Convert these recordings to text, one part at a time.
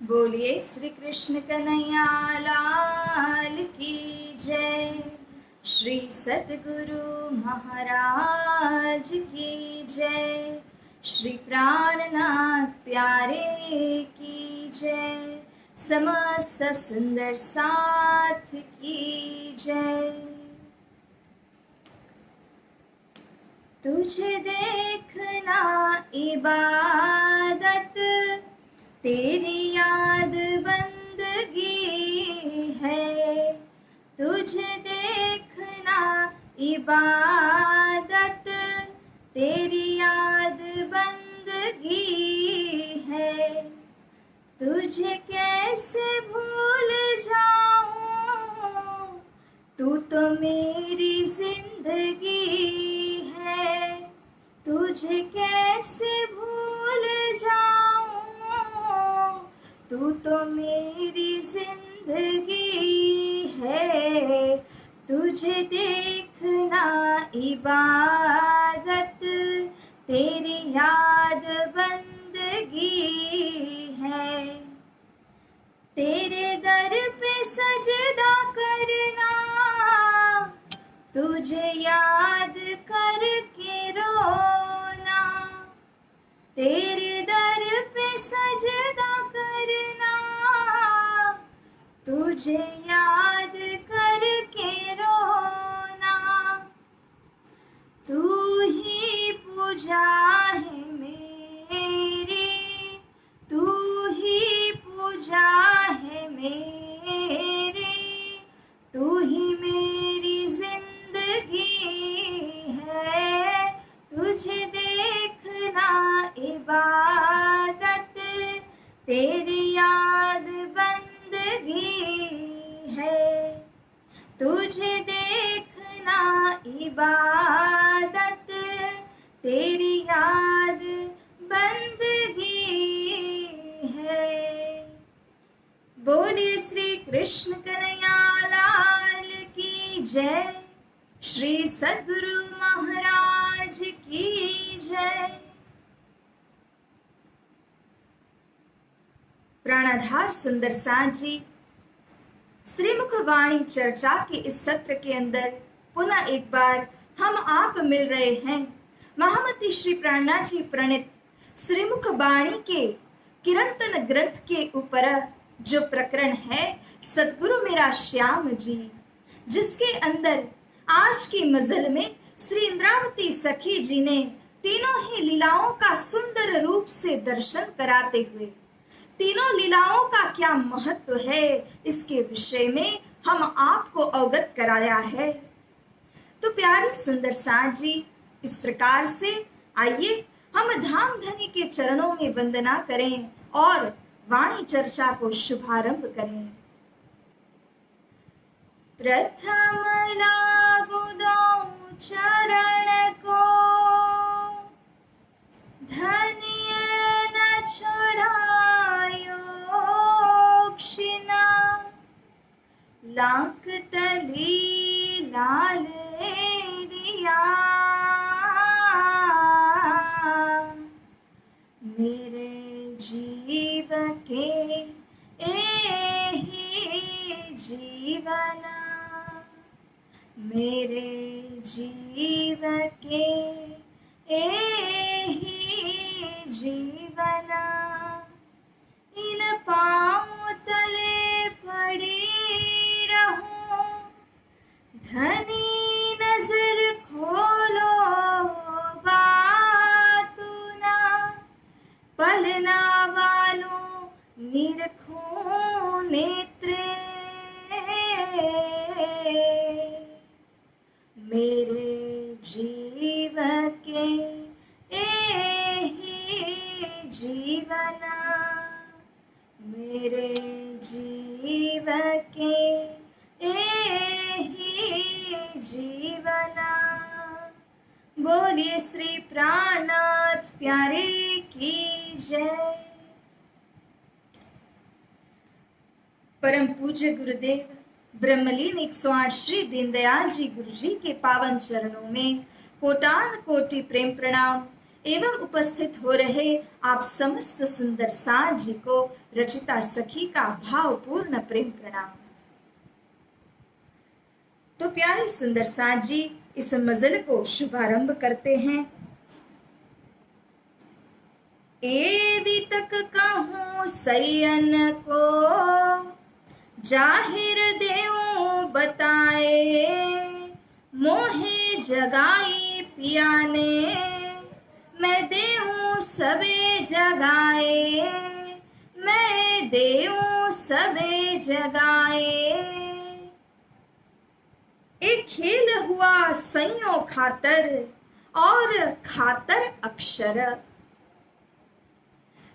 बोलिए श्री कृष्ण कन्हैया लाल की जय। श्री सद्गुरु महाराज की जय। श्री प्राणनाथ प्यारे की जय। समस्त सुंदर साथ की जय। तुझे देखना इबादत, तेरी याद बंदगी है। तुझे देखना इबादत, तेरी याद बंदगी है। तुझे कैसे भूल जाऊं, तू तो मेरी जिंदगी है। तुझे कैसे भूल जाऊं, तू तो मेरी जिंदगी है। तुझे देखना इबादत, तेरी याद बंदगी है। तेरे दर पे सजदा करना, तुझे याद करके रोना। तेरे दर पे सजदा करना, तुझे याद करके रोना। तू ही पूजा है मेरी, तू ही पूजा है मेरी। तू ही मेरी जिंदगी है। तुझे देखना इबादत, तेरी याद बंदगी है। तुझे देखना इबादत, तेरी याद बंदगी है। बोलिए श्री कृष्ण कन्हैया लाल की जय। श्री सद्गुरु महाराज की जय। प्राणाधार सुंदर साथ जी, श्रीमुख वाणी चर्चा के इस सत्र के अंदर पुनः एक बार हम आप मिल रहे हैं। महामती श्री प्राणनाथ जी प्रणीत श्रीमुख वाणी के किरंतन ग्रंथ के ऊपर जो प्रकरण है सतगुरु मेरा श्याम जी, जिसके अंदर आज की मजल में श्री इंद्रावती सखी जी ने तीनों ही लीलाओं का सुंदर रूप से दर्शन कराते हुए तीनों लीलाओं का क्या महत्व है इसके विषय में हम आपको अवगत कराया है। तो प्यारी सुंदर साथ जी, इस प्रकार से आइए हम धाम धनी के चरणों में वंदना करें और वाणी चर्चा को शुभारंभ करें। प्रथम लागू दो चरण को, धनिय न छुड़ायो क्षिणा। लाख तली लाल दिया, मेरे जीव के एही जीवना। मेरे जीव के एही जीवना। इन पाँव तले पड़ी रहूं, धनी नजर खोलो बातू ना। पलना वालों निरखो नेत्रे, मेरे जीव के एही जीवना। मेरे जीव के एही जीवना। बोलिए श्री प्राणनाथ प्यारे की जय। परम पूज्य गुरुदेव ब्रह्मलीन 108 श्री दीनदयाल जी गुरु जी के पावन चरणों में कोटान कोटि प्रेम प्रणाम। एवं उपस्थित हो रहे आप समस्त सुंदर सांझ जी को रचिता सखी का भावपूर्ण प्रेम प्रणाम। तो प्यारे सुंदर सांझ जी इस मजल को शुभारंभ करते हैं। एवी तक कहूँ सैयन को जाहिर देऊं बताए, मोहे जगाई पिया ने मैं देऊं सबे जगाए, मैं देऊं सबे जगाए। एक खेल हुआ सैयों खातर और खातर अक्षर।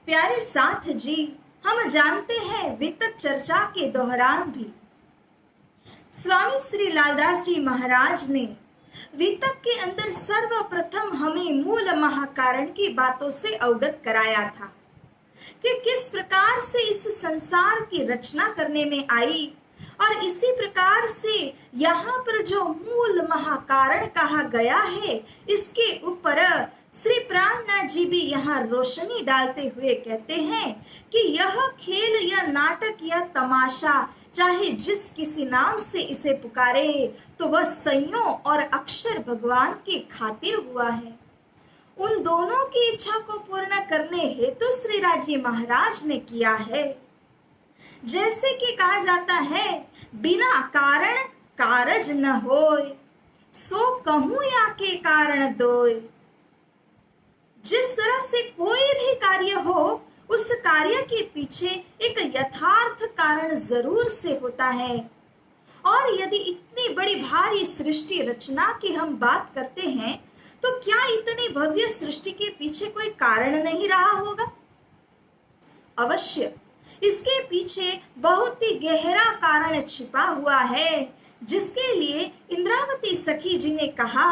प्यारे साथ जी, हम जानते हैं वितक चर्चा के दौरान भी स्वामी श्री लालदास जी महाराज ने वितक के अंदर सर्वप्रथम हमें मूल महाकारण की बातों से अवगत कराया था कि किस प्रकार से इस संसार की रचना करने में आई, और इसी प्रकार से यहाँ पर जो मूल महाकारण कहा गया है इसके ऊपर श्री प्राणनाथ जी भी यहाँ रोशनी डालते हुए कहते हैं कि यह खेल या नाटक या तमाशा चाहे जिस किसी नाम से इसे पुकारे तो वह संयोग और अक्षर भगवान की खातिर हुआ है। उन दोनों की इच्छा को पूर्ण करने हेतु श्री राजी महाराज ने किया है। जैसे कि कहा जाता है, बिना कारण कारज न होय, सो कहूं या के कारण दोय। जिस तरह से कोई भी कार्य हो उस कार्य के पीछे एक यथार्थ कारण जरूर से होता है, और यदि इतनी बड़ी भारी सृष्टि रचना की हम बात करते हैं तो क्या इतनी भव्य सृष्टि के पीछे कोई कारण नहीं रहा होगा? अवश्य इसके पीछे बहुत ही गहरा कारण छिपा हुआ है, जिसके लिए इंद्रावती सखी जी ने कहा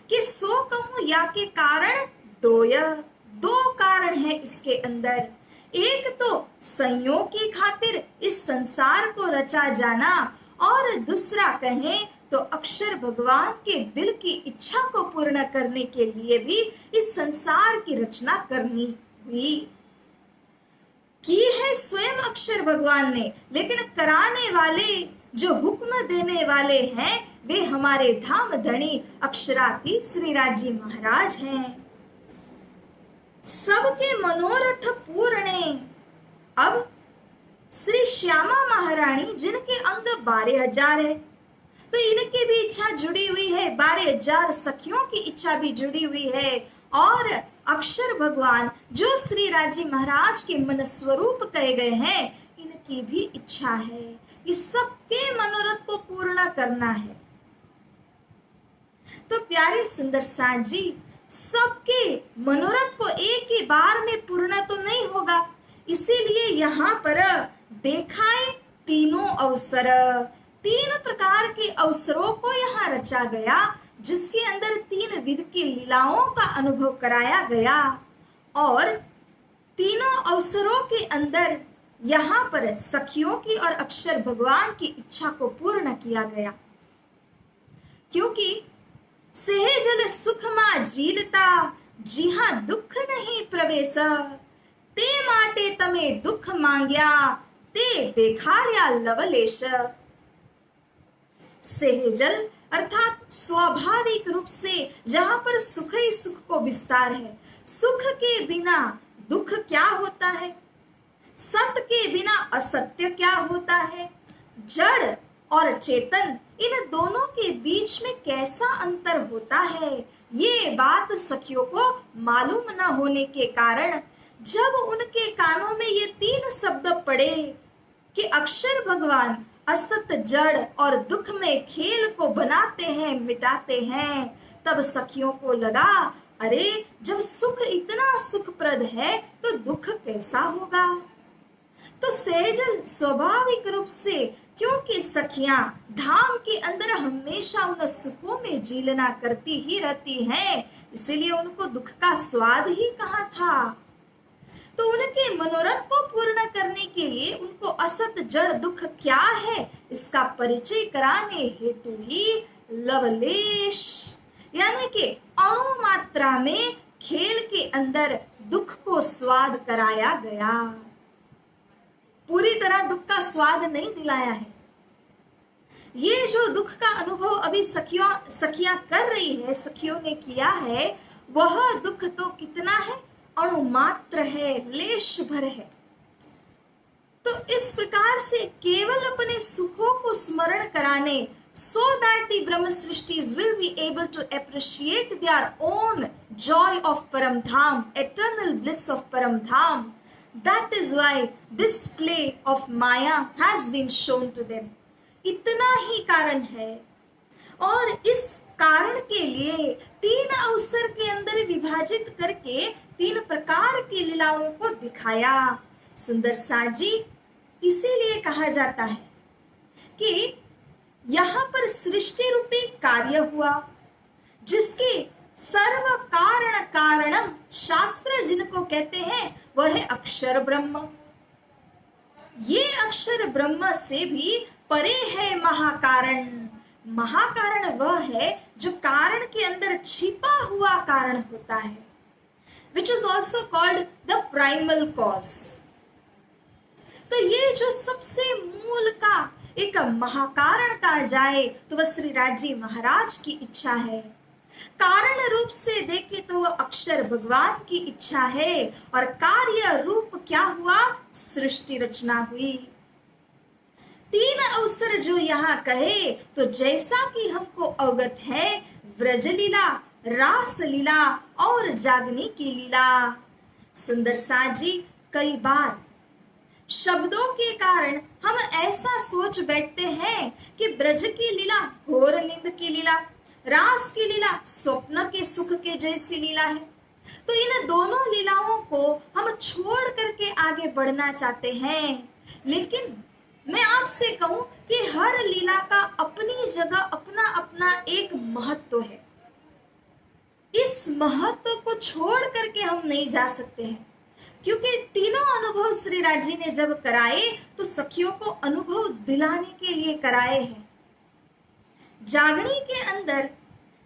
कि सो कहूं या के कारण दो कारण है इसके अंदर। एक तो संयोग की खातिर इस संसार को रचा जाना, और दूसरा कहें तो अक्षर भगवान के दिल की इच्छा को पूर्ण करने के लिए भी इस संसार की रचना करनी हुई। की है स्वयं अक्षर भगवान ने, लेकिन कराने वाले जो हुक्म देने वाले हैं वे हमारे धाम धनी अक्षरातीत श्री राजी महाराज हैं। सबके मनोरथ पूर्णे। अब श्री श्यामा महारानी जिनके अंग 12,000 है, तो इनकी भी इच्छा जुड़ी हुई है, 12,000 सखियों की इच्छा भी जुड़ी हुई है, और अक्षर भगवान जो श्री राजी महाराज के मन स्वरूप कहे गए हैं इनकी भी इच्छा है। इस सबके मनोरथ को पूर्ण करना है। तो प्यारे सुंदर सांझ जी, सबके मनोरथ को एक ही बार में पूर्ण तो नहीं होगा, इसीलिए यहाँ पर देखाए तीनों अवसर, 3 प्रकार के अवसरों को यहाँ रचा गया, जिसके अंदर 3 विध की लीलाओं का अनुभव कराया गया, और तीनों अवसरों के अंदर यहाँ पर सखियों की और अक्षर भगवान की इच्छा को पूर्ण किया गया। क्योंकि सहजल सुख मा जीलता, जिहा दुख नहीं प्रवेश, ते माटे तमे दुख मांग्या, ते देखाड़या लवलेश। सहजल अर्थात स्वाभाविक रूप से जहां पर सुख ही सुख को विस्तार है। सुख के बिना दुख क्या होता है, सत्य के बिना असत्य क्या होता है, जड़ और चेतन इन दोनों के बीच में कैसा अंतर होता है, ये बात सखियों को मालूम न होने के कारण जब उनके कानों में ये 3 शब्द पड़े कि अक्षर भगवान असत जड़ और दुख में खेल को बनाते हैं, मिटाते हैं, तब सखियों को लगा अरे जब सुख इतना सुखप्रद है तो दुख कैसा होगा। तो सहजल स्वाभाविक रूप से, क्योंकि सखियां धाम के अंदर हमेशा उन सुखों में जीलना करती ही रहती हैं, इसीलिए उनको दुख का स्वाद ही कहाँ था। तो उनके मनोरथ को पूर्ण करने के लिए उनको असत जड़ दुख क्या है इसका परिचय कराने हेतु ही लवलेश यानी कि अणु मात्रा में खेल के अंदर दुख को स्वाद कराया गया। पूरी तरह दुख का स्वाद नहीं दिलाया है। ये जो दुख का अनुभव अभी सखियां कर रही है, सखियों ने किया है, वह दुख तो कितना है, अणुमात्र है, लेश भर है। तो इस प्रकार से केवल अपने सुखों को स्मरण कराने, so that the Brahma Srishtis will be able to appreciate their own joy of Paramdham, eternal bliss of Paramdham. That is why this play of Maya has been shown to them. इतना ही कारण है। और इस कारण के लिए 3 अवसर के अंदर विभाजित करके 3 प्रकार की लीलाओं को दिखाया। सुंदर साजी, इसीलिए कहा जाता है कि यहाँ पर सृष्टि रूपी कार्य हुआ, जिसके सर्व कारण कारणम शास्त्र जिनको कहते हैं वह है अक्षर ब्रह्म। ये अक्षर ब्रह्म से भी परे है महाकारण। महाकारण वह है जो कारण के अंदर छिपा हुआ कारण होता है, which is also called the primal cause। तो ये जो सबसे मूल का एक महाकारण कहा जाए तो वह श्री राजी महाराज की इच्छा है। कारण रूप से देखे तो वह अक्षर भगवान की इच्छा है, और कार्य रूप क्या हुआ, सृष्टि रचना हुई। 3 अवसर जो यहाँ कहे तो जैसा कि हमको अवगत है, व्रज लीला, रास लीला और जागनी की लीला। सुंदर साजी, कई बार शब्दों के कारण हम ऐसा सोच बैठते हैं कि ब्रज की लीला घोर नींद की लीला, रास की लीला स्वप्न के सुख के जैसी लीला है। तो इन दोनों लीलाओं को हम छोड़ करके आगे बढ़ना चाहते हैं। लेकिन मैं आपसे कहूं कि हर लीला का अपनी जगह अपना अपना एक महत्व है। इस महत्व को छोड़ करके हम नहीं जा सकते हैं, क्योंकि तीनों अनुभव श्री राजी ने जब कराए तो सखियों को अनुभव दिलाने के लिए कराए हैं। जागनी के अंदर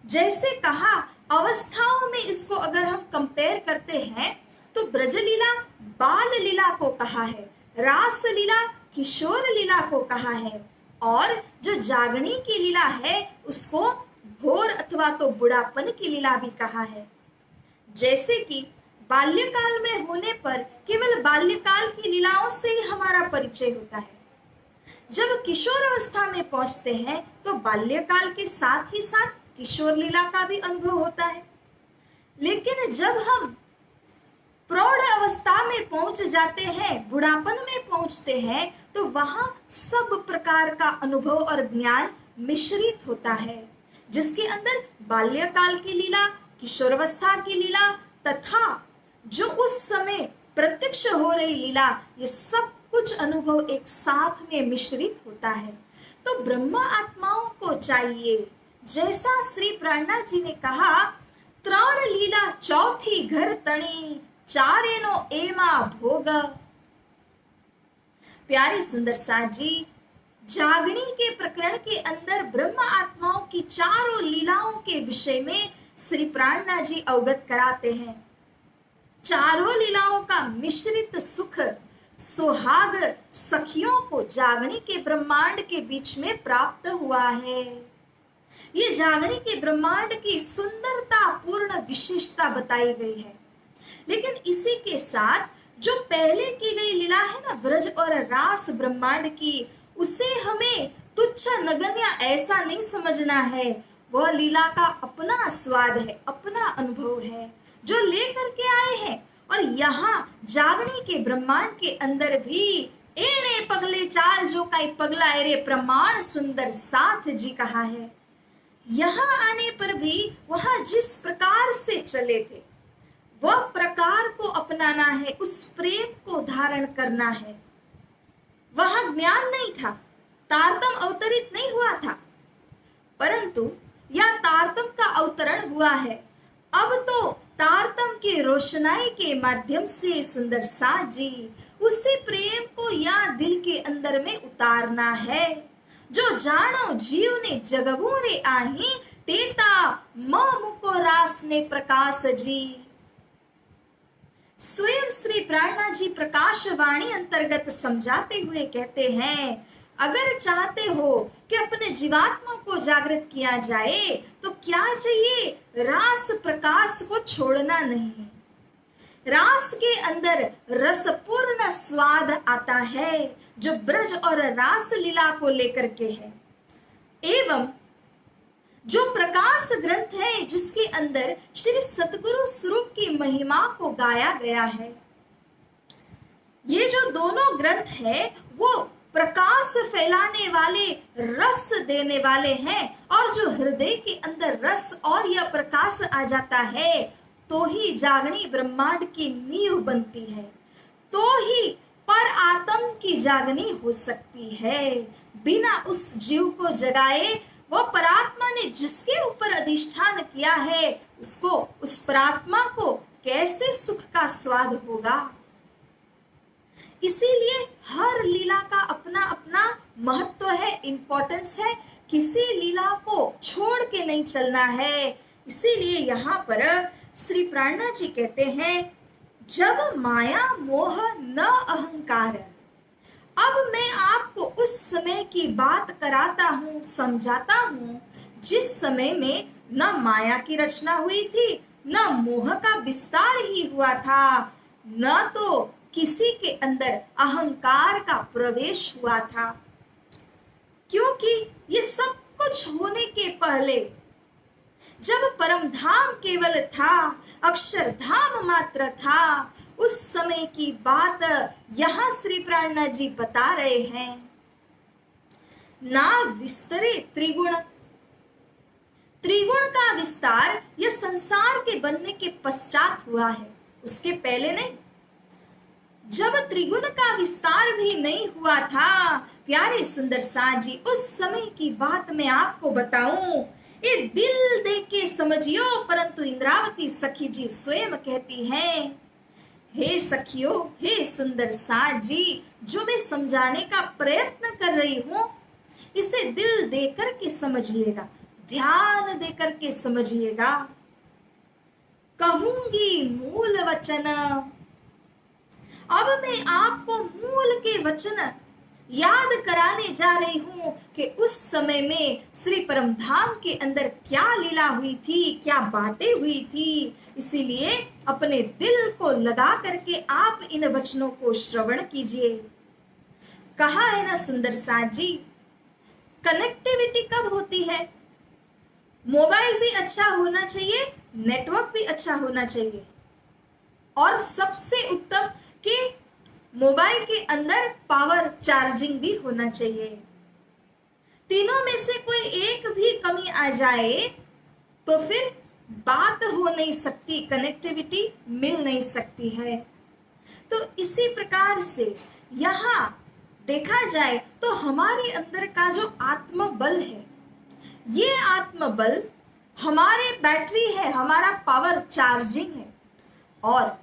जैसे कहा, अवस्थाओं में इसको अगर हम कंपेयर करते हैं तो ब्रज लीला बाल लीला को कहा है, रास लीला किशोर लीला को कहा है, और जो जागनी की लीला है उसको घोर अथवा तो बुढ़ापन की लीला भी कहा है। जैसे कि बाल्यकाल में होने पर केवल बाल्यकाल की लीलाओं से ही हमारा परिचय होता है। जब किशोर अवस्था में पहुंचते हैं तो बाल्यकाल के साथ ही साथ किशोर लीला का भी अनुभव होता है। लेकिन जब हम प्रौढ़ अवस्था में पहुंच जाते हैं, बुढ़ापन में पहुंचते हैं, तो वहां सब प्रकार का अनुभव और ज्ञान मिश्रित होता है, जिसके अंदर बाल्यकाल की लीला, किशोरावस्था की लीला तथा जो उस समय प्रत्यक्ष हो रही लीला, ये सब कुछ अनुभव एक साथ में मिश्रित होता है। तो ब्रह्म आत्माओं को चाहिए, जैसा श्री प्राणा जी ने कहा, 3 लीला चौथी घर तणी, चारेनो एमा भोग। प्यारी सुंदर साजी, जागनी के प्रकरण के अंदर ब्रह्म आत्माओं की 4 लीलाओं के विषय में श्री प्राणा जी अवगत कराते हैं। 4 लीलाओं का मिश्रित सुख सुहाग सखियों को जागनी के ब्रह्मांड के बीच में प्राप्त हुआ है। ये जागनी के ब्रह्मांड की सुंदरता पूर्ण विशेषता बताई गई है। लेकिन इसी के साथ जो पहले की गई लीला है ना, व्रज और रास ब्रह्मांड की, उसे हमें तुच्छ नगण्य ऐसा नहीं समझना है। वह लीला का अपना स्वाद है, अपना अनुभव है जो लेकर के आए हैं। और यहाँ जागनी के ब्रह्मांड के अंदर भी एणे पगले चाल जो काई पगला रे प्रमाण सुंदर साथ जी कहा है। यहाँ आने पर भी वह जिस प्रकार से चले थे वह प्रकार को अपनाना है, उस प्रेम को धारण करना है। वहां ज्ञान नहीं था, तारतम अवतरित नहीं हुआ था, परंतु यह तारतम का अवतरण हुआ है। अब तो तारतम के रोशनाई के माध्यम से सुंदर साथ जी उसी प्रेम को या दिल के अंदर में उतारना है। जो जानो जीव ने जगबू रे आही, तेता मुको रास ने प्रकाश जी। स्वयं श्री प्राणनाथ जी प्रकाशवाणी अंतर्गत समझाते हुए कहते हैं, अगर चाहते हो कि अपने जीवात्मा को जागृत किया जाए तो क्या चाहिए? रास प्रकाश को छोड़ना नहीं। रास के अंदर रसपूर्ण स्वाद आता है जो ब्रज और रास लीला को लेकर के है, एवं जो प्रकाश ग्रंथ है जिसके अंदर श्री सतगुरु स्वरूप की महिमा को गाया गया है। ये जो दोनों ग्रंथ है वो प्रकाश फैलाने वाले, रस देने वाले हैं, और जो हृदय के अंदर रस और यह प्रकाश आ जाता है तो ही जागनी ब्रह्मांड की नींव बनती है, तो ही पर आत्म की जागनी हो सकती है। बिना उस जीव को जगाए वो परात्मा ने जिसके ऊपर अधिष्ठान किया है उसको, उस परात्मा को कैसे सुख का स्वाद होगा। इसीलिए हर लीला का अपना अपना महत्व है, इंपॉर्टेंस है, किसी लीला को छोड़ के नहीं चलना है। इसीलिए यहाँ पर श्री प्राणनाथ जी कहते हैं, जब माया मोह न अहंकार। अब मैं आपको उस समय की बात कराता हूँ, समझाता हूँ जिस समय में न माया की रचना हुई थी, न मोह का विस्तार ही हुआ था, न तो किसी के अंदर अहंकार का प्रवेश हुआ था। क्योंकि ये सब कुछ होने के पहले जब परम धाम केवल था, अक्षरधाम मात्र था, उस समय की बात यहाँ श्री प्राणनाथ जी बता रहे हैं। ना विस्तरे त्रिगुण, त्रिगुण का विस्तार यह संसार के बनने के पश्चात हुआ है, उसके पहले नहीं। जब त्रिगुण का विस्तार भी नहीं हुआ था प्यारे सुंदर साथ जी, उस समय की बात मैं आपको बताऊं, ये दिल दे के समझियो। परंतु इंद्रावती सखी जी स्वयं कहती हैं, हे सखियो, हे सुंदर साथ जी, जो मैं समझाने का प्रयत्न कर रही हूं इसे दिल देकर के समझिएगा, ध्यान देकर के समझिएगा। कहूंगी मूल वचन, अब मैं आपको मूल के वचन याद कराने जा रही हूं कि उस समय में श्री परम धाम के अंदर क्या लीला हुई थी, क्या बातें हुई थी। इसीलिए अपने दिल को लगा करके आप इन वचनों को श्रवण कीजिए। कहा है ना सुंदर साथ जी, कनेक्टिविटी कब होती है? मोबाइल भी अच्छा होना चाहिए, नेटवर्क भी अच्छा होना चाहिए, और सबसे उत्तम कि मोबाइल के अंदर पावर चार्जिंग भी होना चाहिए। तीनों में से कोई एक भी कमी आ जाए तो फिर बात हो नहीं सकती, कनेक्टिविटी मिल नहीं सकती है। तो इसी प्रकार से यहाँ देखा जाए तो हमारे अंदर का जो आत्मबल है, ये आत्मबल हमारे बैटरी है, हमारा पावर चार्जिंग है, और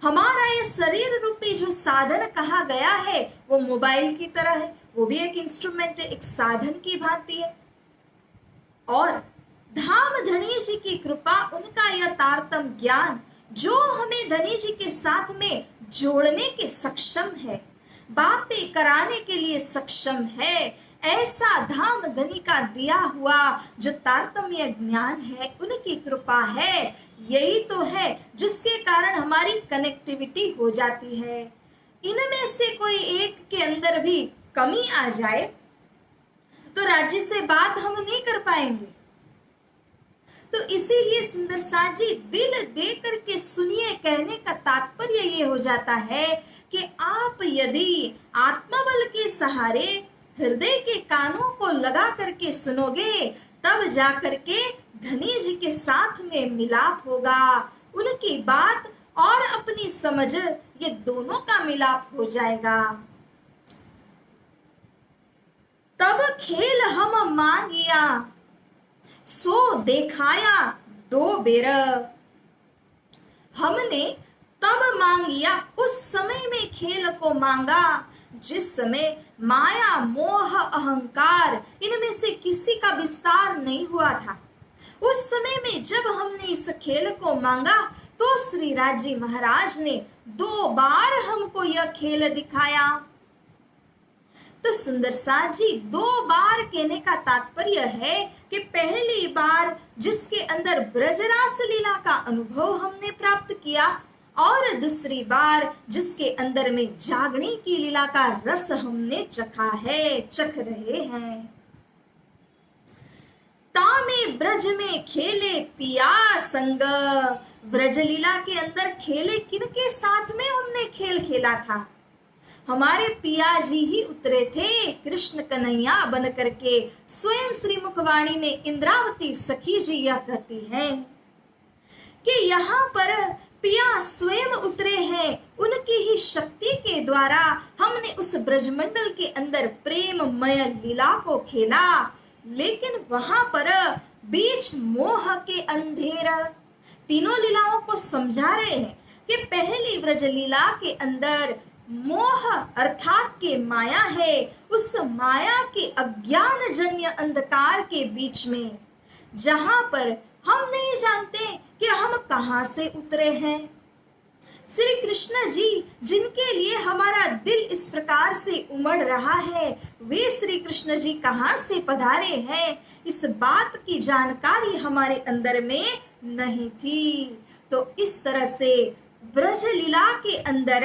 हमारा ये शरीर रूपी जो साधन कहा गया है वो मोबाइल की तरह है, वो भी एक इंस्ट्रूमेंट है, एक साधन की भांति है। और धाम धनी जी की कृपा, उनका यह तारतम ज्ञान जो हमें धनी जी के साथ में जोड़ने के सक्षम है, बातें कराने के लिए सक्षम है, ऐसा धाम धनी का दिया हुआ जो तारतम्य ज्ञान है, उनकी कृपा है। यही तो है जिसके कारण हमारी कनेक्टिविटी हो जाती है। इनमें से कोई एक के अंदर भी कमी आ जाए तो राज्य से बात हम नहीं कर पाएंगे। तो इसीलिए सुंदर साथ जी दिल दे करके सुनिए, कहने का तात्पर्य ये हो जाता है कि आप यदि आत्मबल के सहारे हृदय के कानों को लगा करके सुनोगे तब जा करके धनी जी के साथ में मिलाप होगा। उनकी बात और अपनी समझ, ये दोनों का मिलाप हो जाएगा। तब खेल हम मांगिया सो देखाया दो बेर, हमने तब मांगिया, उस समय में खेल को मांगा जिस समय माया मोह अहंकार इनमें से किसी का विस्तार नहीं हुआ था। उस समय में जब हमने इस खेल को मांगा तो श्री राज जी महाराज ने 2 बार हमको यह खेल दिखाया। तो सुंदर साथ जी 2 बार कहने का तात्पर्य है कि पहली बार जिसके अंदर ब्रजरास लीला का अनुभव हमने प्राप्त किया और दूसरी बार जिसके अंदर में जागनी की लीला का रस हमने चखा है, चख रहे हैं। तामे ब्रज में खेले पिया संग, ब्रज लीला के अंदर खेले किनके साथ में हमने खेल खेला था? हमारे पिया जी ही उतरे थे कृष्ण कन्हैया बन करके। स्वयं श्री मुखवाणी में इंद्रावती सखी जी यह कहती हैं कि यहाँ पर पिया स्वयं उतरे हैं, उनकी ही शक्ति के द्वारा हमने उस ब्रजमंडल के अंदर प्रेममय लीला को खेला। लेकिन वहां पर बीच मोह के अंधेर तीनों लीलाओं को समझा रहे हैं कि पहली ब्रज लीला के अंदर मोह अर्थात के माया है। उस माया के अज्ञान जन्य अंधकार के बीच में जहां पर हम नहीं जानते कि हम कहां से उतरे हैं। श्री कृष्ण जी जिनके लिए हमारा दिल इस प्रकार से उमड़ रहा है, वे श्री कृष्ण जी कहां से पधारे हैं, इस बात की जानकारी हमारे अंदर में नहीं थी। तो इस तरह से ब्रज लीला के अंदर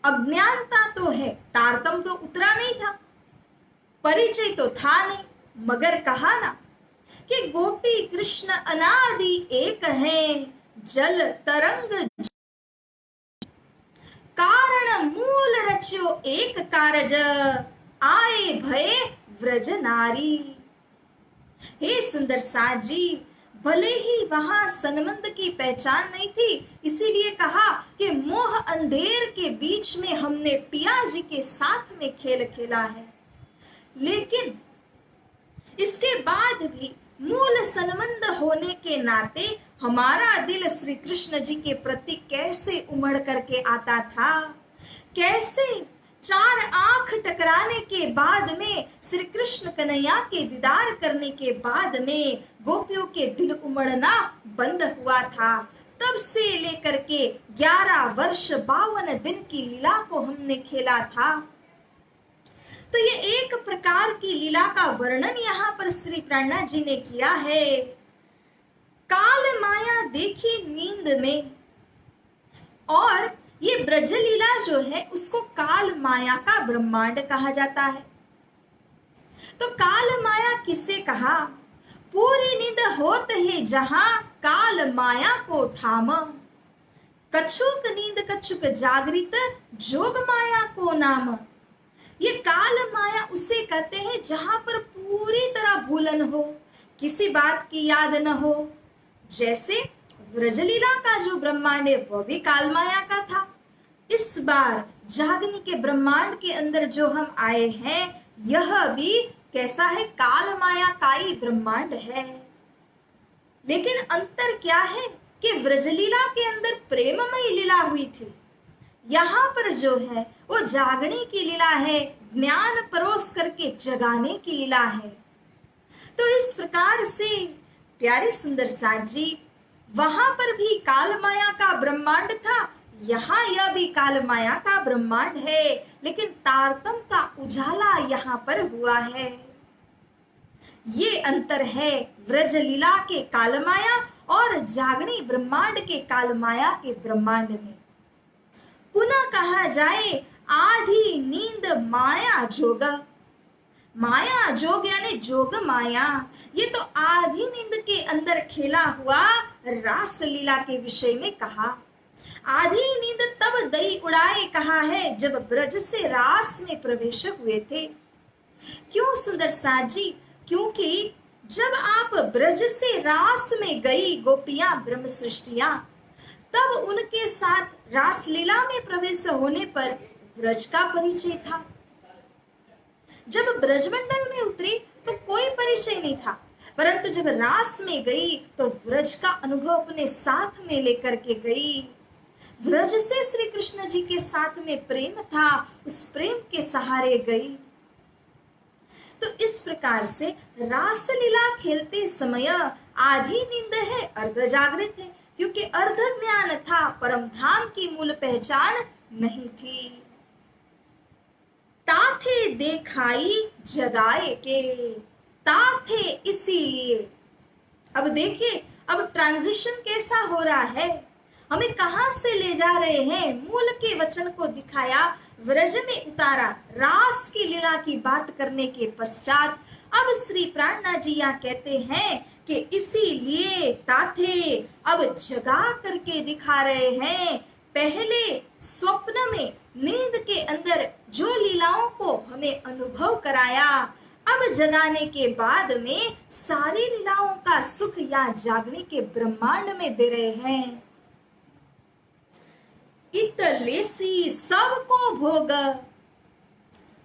अज्ञानता तो है, तारतम तो उतरा नहीं था, परिचय तो था नहीं, मगर कहा ना कि गोपी कृष्ण अनादि एक हैं, जल तरंग कारण मूल रच्यो एक कारज, आए भय व्रज नारी। हे सुंदर साथ जी, भले ही वहां सनमंद की पहचान नहीं थी, इसीलिए कहा कि मोह अंधेर के बीच में हमने पिया जी के साथ में खेल खेला है, लेकिन इसके बाद भी मूल सनमंद होने के नाते हमारा दिल श्री कृष्ण जी के प्रति कैसे उमड़ करके आता था, कैसे 4 आंख टकराने के बाद में श्री कृष्ण कन्हैया के दीदार करने के बाद में गोपियों के दिल उमड़ना बंद हुआ था। तब से लेकर के 11 वर्ष 52 दिन की लीला को हमने खेला था। तो ये एक प्रकार की लीला का वर्णन यहाँ पर श्री प्राणनाथ जी ने किया है। काल माया देखी नींद में, और ये ब्रज लीला जो है उसको काल माया का ब्रह्मांड कहा जाता है। तो काल माया किसे कहा? पूरी नींद होत है जहां काल माया को ठाम, कछुक नींद कछुक जागृत जोग माया को नाम। ये काल माया उसे कहते हैं जहां पर पूरी तरह भूलन हो, किसी बात की याद न हो। जैसे व्रजलीला का जो ब्रह्मांड है वह भी काल माया का था। इस बार जागनी के ब्रह्मांड के अंदर जो हम आए हैं, यह भी कैसा है? काल माया का ही ब्रह्मांड है। लेकिन अंतर क्या है कि व्रजलीला के अंदर प्रेममयी लीला हुई थी, यहाँ पर जो है वो जागने की लीला है, ज्ञान परोस करके जगाने की लीला है। तो इस प्रकार से प्यारे सुंदर साथ जी, वहां पर भी काल माया का ब्रह्मांड था, यहाँ यह भी काल माया का ब्रह्मांड है, लेकिन तारतम का उजाला यहाँ पर हुआ है। ये अंतर है व्रज लीला के काल माया और जागनी ब्रह्मांड के काल माया के ब्रह्मांड में। पुनः कहा जाए आधी नींद माया जोग, माया जोग यानी जोग माया, ये तो आधी नींद के अंदर खेला हुआ रास लीला के विषय में कहा। आधी नींद तब दई उड़ाए कहा है जब ब्रज से रास में प्रवेश हुए थे। क्यों सुंदर साथ जी? क्योंकि जब आप ब्रज से रास में गई गोपियां ब्रह्म सृष्टियां, तब उनके साथ रास लीला में प्रवेश होने पर ब्रज का परिचय था। जब ब्रजमंडल में उतरी तो कोई परिचय नहीं था, परंतु जब रास में गई तो ब्रज का अनुभव अपने साथ में लेकर के गई। ब्रज से श्री कृष्ण जी के साथ में प्रेम था, उस प्रेम के सहारे गई। तो इस प्रकार से रास लीला खेलते समय आधी नींद है, अर्ध जागृत है, क्योंकि अर्ध ज्ञान था, परम धाम की मूल पहचान नहीं थी। ताथे देखाई जगाए के, ताथे इसीलिए। अब देखिए, अब ट्रांजिशन कैसा हो रहा है, हमें कहां से ले जा रहे हैं। मूल के वचन को दिखाया, व्रज में उतारा, रास की लीला की बात करने के पश्चात अब श्री प्राणनाथ जी यहाँ कहते हैं कि इसीलिए ताथे अब जगा करके दिखा रहे हैं। पहले स्वप्न में, नींद के अंदर जो लीलाओं को हमें अनुभव कराया, अब जगाने के बाद में सारी लीलाओं का सुख या जागने के ब्रह्मांड में दे रहे हैं। इतलेसी सबको भोग,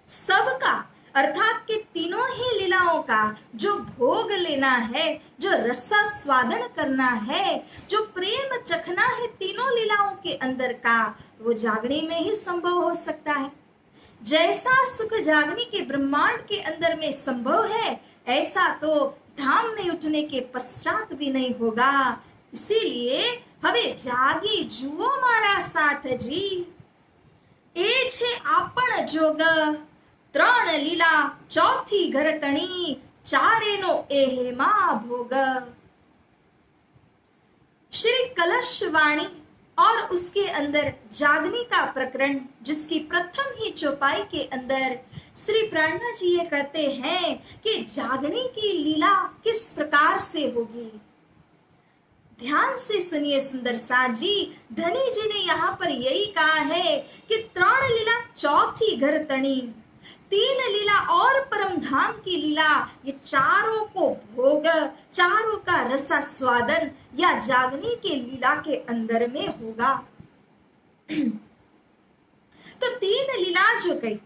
सबका अर्थात के तीनों ही लीलाओं का जो भोग लेना है, जो रसा स्वादन करना है, जो प्रेम चखना है तीनों लीलाओं के अंदर का, वो जागने में ही संभव हो सकता है। जैसा सुख जागने के ब्रह्मांड के अंदर में संभव है, ऐसा तो धाम में उठने के पश्चात भी नहीं होगा। इसीलिए हमें जागी जुओ मारा साथ जी, ए छे आपण जोग, त्रण लीला चौथी घरतणी, चारे नो एहेमा भोग। श्री कलश वाणी और उसके अंदर जागने का प्रकरण, जिसकी प्रथम ही चौपाई के अंदर श्री प्राणनाथ जी ये कहते हैं कि जागने की लीला किस प्रकार से होगी। ध्यान से सुनिए सुंदर साथ जी, धनी जी ने यहाँ पर यही कहा है कि त्रण लीला चौथी घर तणी, तीन लीला और परम धाम की लीला, ये चारों को भोग, चारों का रसा स्वादन या जागने के लीला के अंदर में होगा। तो तीन लीला जो गई,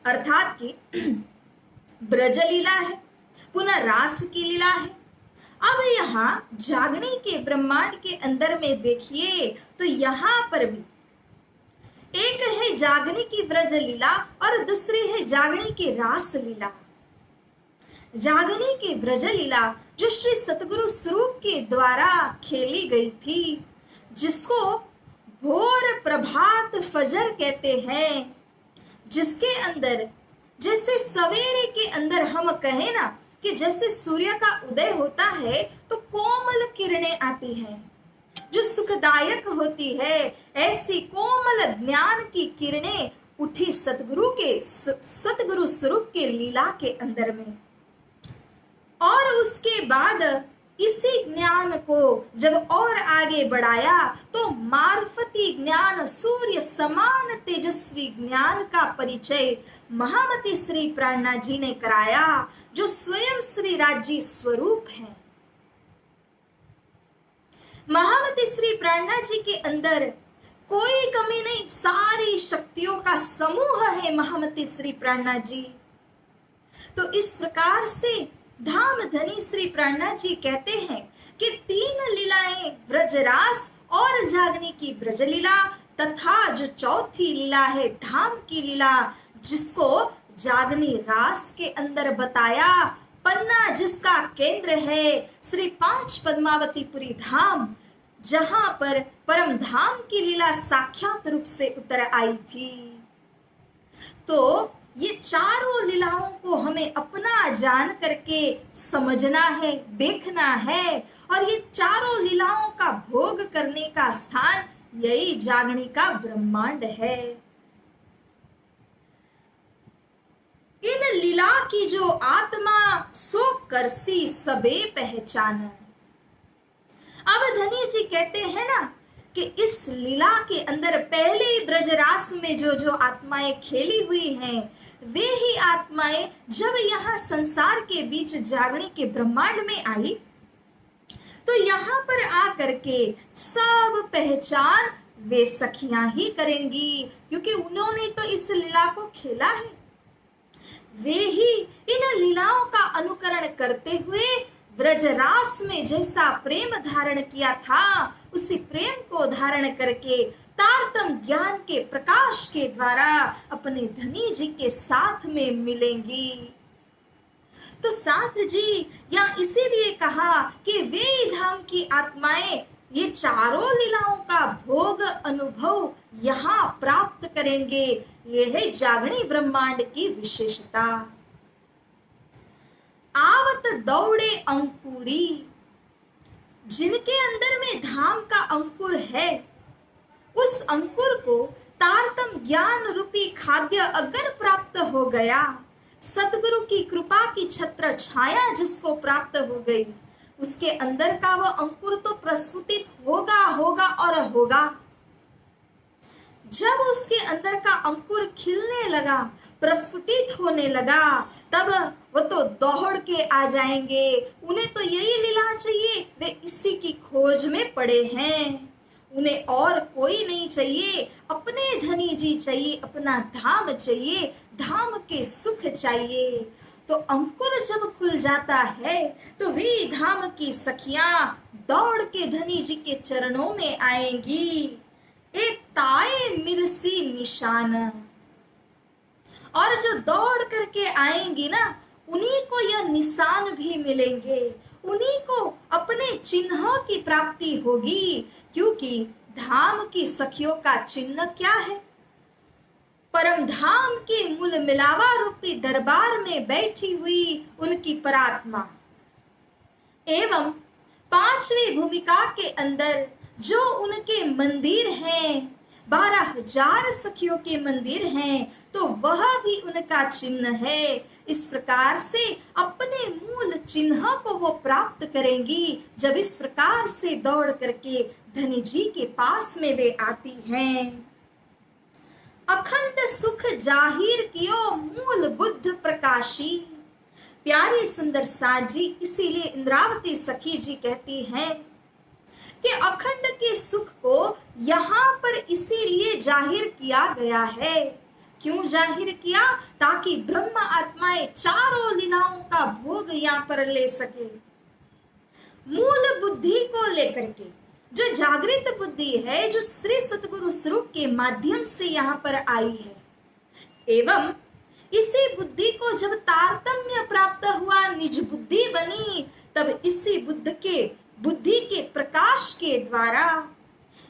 अर्थात की ब्रज लीला है, पुनः रास की लीला है। अब यहाँ जागने के ब्रह्मांड के अंदर में देखिए तो यहाँ पर भी एक है जागने की ब्रज लीला और दूसरी है जागने की रास लीला। जागने की ब्रज लीला जो श्री सतगुरु स्वरूप के द्वारा खेली गई थी, जिसको भोर प्रभात फजर कहते हैं, जिसके अंदर जैसे सवेरे के अंदर हम कहें ना कि जैसे सूर्य का उदय होता है तो कोमल किरणें आती हैं जो सुखदायक होती है, ऐसी कोमल ज्ञान की किरणें उठी सतगुरु स्वरूप के लीला के अंदर में। और उसके बाद इसी ज्ञान को जब और आगे बढ़ाया तो मार्फती ज्ञान, सूर्य समान तेजस्वी ज्ञान का परिचय महामती श्री प्राणनाथ जी ने कराया, जो स्वयं श्री राज्य स्वरूप है। महामती श्री प्राणनाथ जी के अंदर कोई कमी नहीं, सारी शक्तियों का समूह है महामती श्री प्राणनाथ जी। तो इस प्रकार से धाम धनी श्री प्राणनाथ जी कहते हैं कि तीन लीलाएं व्रजरास और जागने की ब्रज लीला तथा जो चौथी लीला है धाम की लीला, जिसको जागनी रास के अंदर बताया, पन्ना जिसका केंद्र है श्री पांच पद्मावतीपुरी धाम, जहां पर परम धाम की लीला साक्षात रूप से उतर आई थी। तो ये चारों लीलाओं को हमें अपना जान करके समझना है, देखना है, और ये चारों लीलाओं का भोग करने का स्थान यही जागने का ब्रह्मांड है। इन लीला की जो आत्मा सो करसी सबे पहचान। अब धनी जी कहते हैं ना कि इस लीला के अंदर पहले ही ब्रजरास में जो जो आत्माएं खेली हुई हैं, वे ही आत्माएं जब यहाँ संसार के बीच जागने के ब्रह्मांड में आई तो यहाँ पर आकर के सब पहचान वे सखियां ही करेंगी, क्योंकि उन्होंने तो इस लीला को खेला है। वे ही इन लीलाओं का अनुकरण करते हुए व्रजरास में जैसा प्रेम धारण किया था, उसी प्रेम को धारण करके तारतम ज्ञान के प्रकाश के द्वारा अपने धनी जी के साथ में मिलेंगी। तो साथ जी यहाँ इसीलिए कहा कि वे धाम की आत्माएं ये चारों लीलाओं का भोग अनुभव यहाँ प्राप्त करेंगे। ये है जागणी ब्रह्मांड की विशेषता। आवत दौड़े अंकुरी, जिनके अंदर में धाम का अंकुर है, उस अंकुर को तारतम ज्ञान रूपी खाद्य अगर प्राप्त हो गया, सतगुरु की कृपा की छत्र छाया जिसको प्राप्त हो गई, उसके अंदर का वह अंकुर तो प्रस्फुटित होगा होगा और होगा। जब उसके अंदर का अंकुर खिलने लगा, प्रस्फुटित होने लगा, तब वो तो दौड़ के आ जाएंगे। उन्हें तो यही लीला चाहिए, वे इसी की खोज में पड़े हैं। उन्हें और कोई नहीं चाहिए, अपने धनी जी चाहिए, अपना धाम चाहिए, धाम के सुख चाहिए। तो अंकुर जब खुल जाता है तो वे धाम की सखियां दौड़ के धनी जी के चरणों में आएंगी। ए ताए मिलसी निशान, और जो दौड़ करके आएंगी ना, उन्हीं को यह निशान भी मिलेंगे, उन्हीं को अपने चिन्हों की प्राप्ति होगी। क्योंकि धाम की सखियों का चिन्ह क्या है? परम धाम के मूल मिलावा रूपी दरबार में बैठी हुई उनकी परात्मा एवं पांचवी भूमिका के अंदर जो उनके मंदिर हैं, 12,000 सखियों के मंदिर हैं, तो वह भी उनका चिन्ह है। इस प्रकार से अपने मूल चिन्ह को वो प्राप्त करेंगी जब इस प्रकार से दौड़ करके धनी जी के पास में वे आती हैं। अखंड सुख जाहिर कियो मूल बुद्ध प्रकाशी। प्यारी सुंदर साजी, इसीलिए इंद्रावती सखी जी कहती हैं कि अखंड के सुख को यहाँ पर इसीलिए जाहिर किया गया है। क्यों जाहिर किया? ताकि ब्रह्म आत्माएं चारों लीलाओं का भोग यहाँ पर ले सके। मूल बुद्धि को लेकर के जो जागृत बुद्धि है, जो श्री सतगुरु स्वरूप के माध्यम से यहाँ पर आई है, एवं इसी बुद्धि को जब तारतम्य प्राप्त हुआ, निज बुद्धि बनी, तब इसी बुद्धि के प्रकाश के द्वारा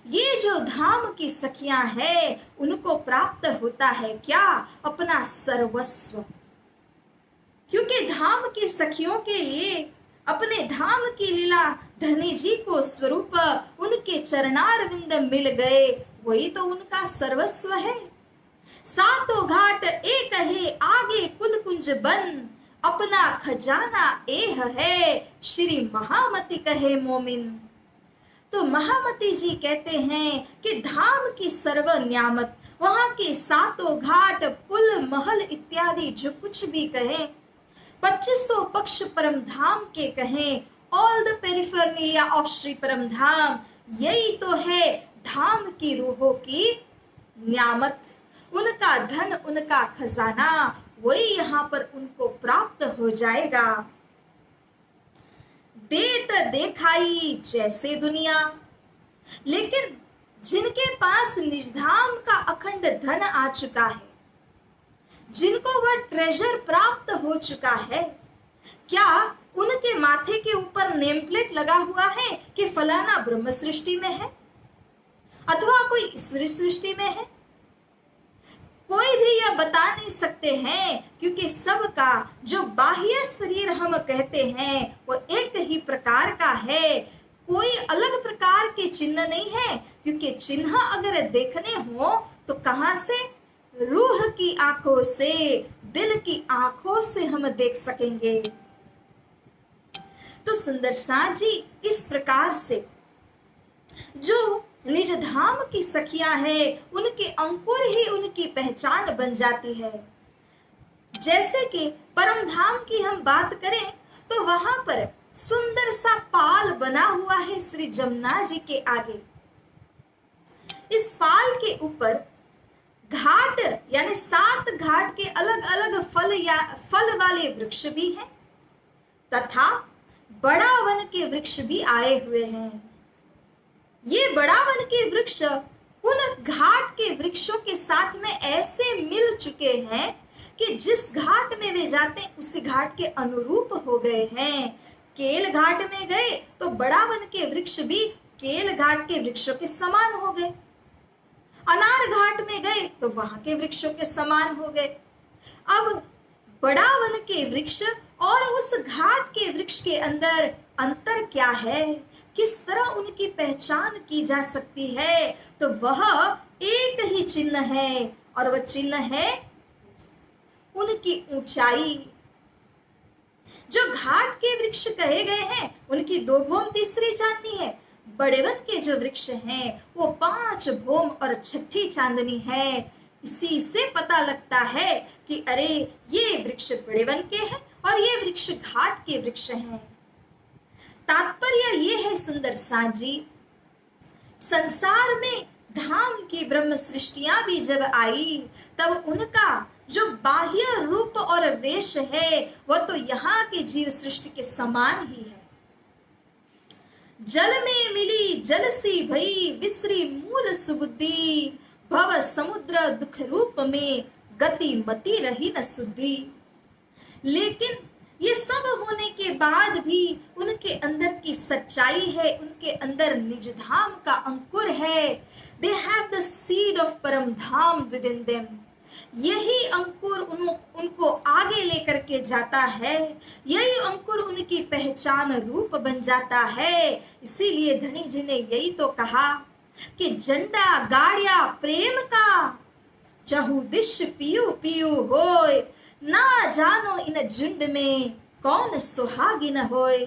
ये जो धाम की सखियां हैं, उनको प्राप्त होता है क्या? अपना सर्वस्व। क्योंकि धाम की सखियों के लिए अपने धाम की लीला धनी जी को स्वरूप उनके चरणारविंद मिल गए, वही तो उनका सर्वस्व है। सातों घाट एक है, आगे पुल कुंज बन, अपना खजाना एह है, श्री महामती कहे मोमिन। तो महामती जी कहते हैं कि धाम की सर्व न्यामत, वहां के सातों घाट, पुल, महल इत्यादि जो कुछ भी कहें, 2500 पक्ष परम धाम के कहें, ऑल द पेरिफेरनेलिया ऑफ श्री परम धाम, यही तो है धाम की रूहों की न्यामत, उनका धन, उनका खजाना, वही यहाँ पर उनको प्राप्त हो जाएगा। देत देखाई जैसे दुनिया, लेकिन जिनके पास निजधाम का अखंड धन आ चुका है, जिनको वह ट्रेजर प्राप्त हो चुका है, क्या उनके माथे के ऊपर नेम प्लेट लगा हुआ है कि फलाना ब्रह्म सृष्टि में है अथवा कोई ईश्वरी सृष्टि में है? कोई भी यह बता नहीं सकते हैं, क्योंकि सबका जो बाह्य शरीर हम कहते हैं वो एक ही प्रकार का है, कोई अलग प्रकार के चिन्ह नहीं है। क्योंकि चिन्ह अगर देखने हो तो कहां से? रूह की आंखों से, दिल की आंखों से हम देख सकेंगे। तो सुंदर साथ जी, इस प्रकार से जो निज धाम की सखियां हैं, उनके अंकुर ही उनकी पहचान बन जाती है। जैसे कि परम धाम की हम बात करें तो वहां पर सुंदर सा पाल बना हुआ है श्री जमुना जी के आगे। इस पाल के ऊपर घाट यानी 7 घाट के अलग अलग फल वाले वृक्ष भी हैं तथा बड़ा वन के वृक्ष भी आए हुए हैं। ये बड़ा वन के वृक्ष उन घाट के वृक्षों के साथ में ऐसे मिल चुके हैं कि जिस घाट में वे जाते हैं उसी घाट के अनुरूप हो गए हैं। केल घाट में गए तो बड़ा वन के वृक्ष भी केल घाट के वृक्षों के समान हो गए। अनार घाट में गए तो वहां के वृक्षों के समान हो गए। अब बड़ा वन के वृक्ष और उस घाट के वृक्ष के अंदर अंतर क्या है, किस तरह उनकी पहचान की जा सकती है? तो वह एक ही चिन्ह है, और वह चिन्ह है उनकी ऊंचाई। जो घाट के वृक्ष कहे गए हैं उनकी 2 भौम तीसरी चांदनी है। बड़े वन के जो वृक्ष हैं वो 5 भौम और 6ठी चांदनी है। इसी से पता लगता है कि अरे ये वृक्ष बड़े वन के हैं और ये वृक्ष घाट के वृक्ष हैं। तात्पर्य ये है सुंदर साथ जी, संसार में धाम की ब्रह्म सृष्टियां भी जब आई तब उनका जो बाह्य रूप और वेश है वह तो यहाँ के जीव सृष्टि के समान ही है। जल में मिली जल सी भई विसरी मूल सुबुद्धि, भव समुद्र दुख रूप में गति मति रही न सुद्धि। लेकिन ये सब होने के बाद भी उनके अंदर की सच्चाई है, उनके अंदर निज धाम का अंकुर है। They have the seed of परम धाम विद इन देम। यही अंकुर उनको आगे लेकर के जाता है, यही अंकुर उनकी पहचान रूप बन जाता है। इसीलिए धनी जी ने यही तो कहा कि झंडा गाड़िया प्रेम का, चहु दिश पियू पियू होय, ना जानो इन झुंड में कौन सुहागिन होय।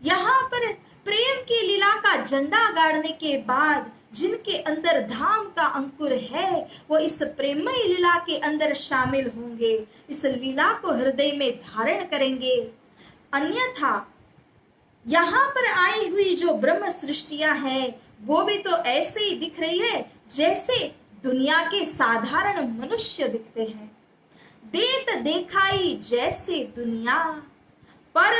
यहाँ पर प्रेम की लीला का झंडा गाड़ने के बाद जिनके अंदर धाम का अंकुर है वो इस प्रेममय लीला के अंदर शामिल होंगे, इस लीला को हृदय में धारण करेंगे। अन्यथा यहाँ पर आई हुई जो ब्रह्म सृष्टियां हैं वो भी तो ऐसे ही दिख रही है जैसे दुनिया के साधारण मनुष्य दिखते हैं। देत देखाई जैसे दुनिया, पर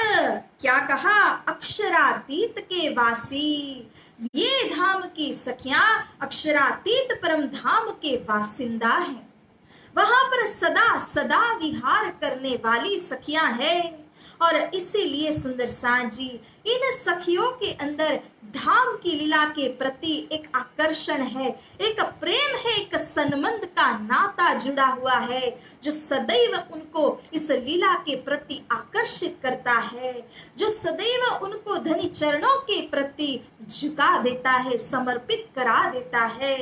क्या कहा अक्षरातीत के वासी। ये धाम की सखियां अक्षरातीत परम धाम के वासिंदा हैं। वहां पर सदा सदा विहार करने वाली सखियां हैं। और इसीलिए सुंदर साथ जी, इन सखियों के अंदर धाम की लीला के प्रति एक आकर्षण है, एक प्रेम है, एक संबंध का नाता जुड़ा हुआ है जो सदैव उनको इस लीला के प्रति आकर्षित करता है, जो सदैव उनको धनी चरणों के प्रति झुका देता है, समर्पित करा देता है।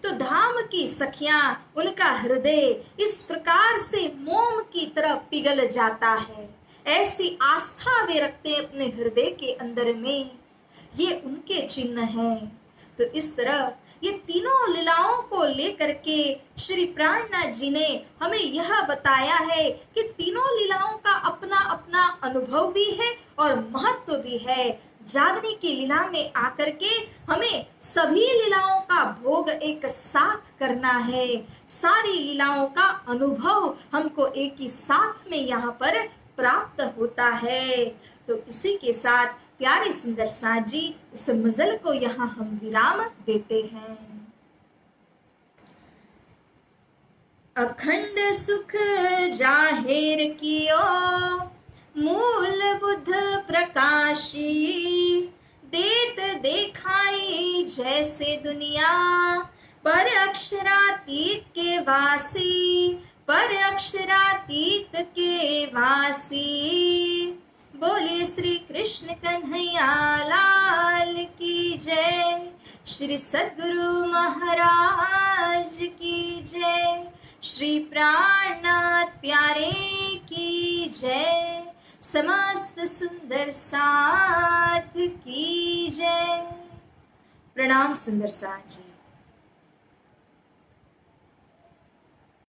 तो धाम की सखियां, उनका हृदय इस प्रकार से मोम की तरह पिघल जाता है। ऐसी आस्था वे रखते हैं अपने हृदय के अंदर में, ये उनके चिन्ह हैं। तो इस तरह ये तीनों लीलाओं को लेकर के श्री प्राणनाथ जी ने हमें यह बताया है कि तीनों लीलाओं का अपना अपना अनुभव भी है और महत्व भी है। जागने की लीला में आकर के हमें सभी लीलाओं का भोग एक साथ करना है, सारी लीलाओं का अनुभव हमको एक ही साथ में यहाँ पर प्राप्त होता है। तो इसी के साथ प्यारे सुंदर साथ जी इस मजल को यहाँ हम विराम देते हैं। अखंड सुख जाहिर कियो मूल बुद्ध प्रकाशी, देत देखाई जैसे दुनिया पर अक्षरातीत के वासी, पर अक्षरातीत के वासी। बोले श्री कृष्ण कन्हैया लाल की जय, श्री सद्गुरु महाराज की जय, श्री प्राणनाथ प्यारे की जय, समस्त सुंदर साथ की जय। प्रणाम सुंदर साथ जी।